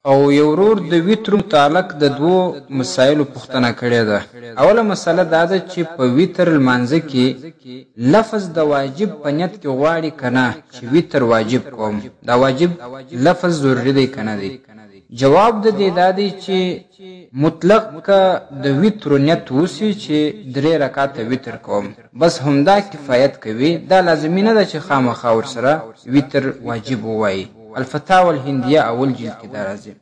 او یو ورور د ویتر متعلق د دوو مسایلو پوښتنه کړې ده. اوله مسله دا ده چې په ویتر لمانځه کې لفظ د واجب په نیت کې غواړي کنه چې ویتر واجب کوم، دا واجب لفظ ضروري دی کنه دی. جواب د دې دا دی چې مطلق د ویتر نیت وسی چې 3 رکعاته ویتر کوم بس همدا کفایت کوي. دا لازمي نه ده چې خامخا ورسره ویتر واجب ووایي. الفتاوی الهندیه اول جلد کې دا راځي.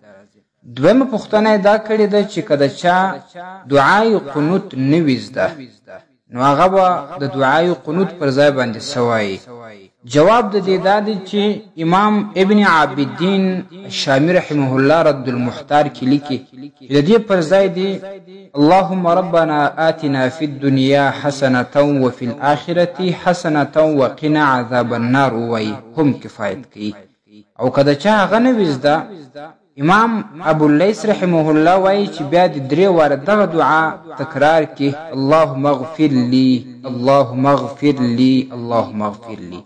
دویمه پوښتنه دا کړې ده چې کله چا دعای قنوت نه وي زده نو هغه به د دعای قنوت پر ځای باندې سوایي. جواب د دې دا دی چې امام ابن عابدین شامی رحمه الله رد المحتار کې لیکي د دې پر ځای دی اللهم ربنا آتنا فی الدنیا حسنة وفي الآخرة حسنة وقنا عذاب النار وای هم کفایت کوي. او کله چا هغه نه وي زده امام ابو اللیث رحمه الله وایي چې بیا د 3 واره دغه دعا تکرار کې اللهم اغفر لي اللهم اغفر لي اللهم اغفر لي.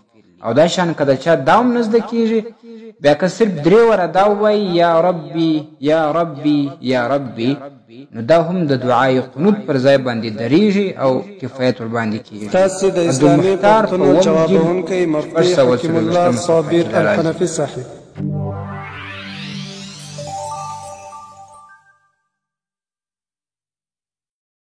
او دا شان کله چا داوم نزد کیږي بیا که صرف 3 واره دا وایي یا ربي یا ربي یا ربي نو دا هم د دعای قنوت پر ځای باندې دریږي او کفایت ور باندې کیږي. تاسو د اسلامي پوښتنو جوابونکي مفتی حکیم الله صابر الحنفي صاحب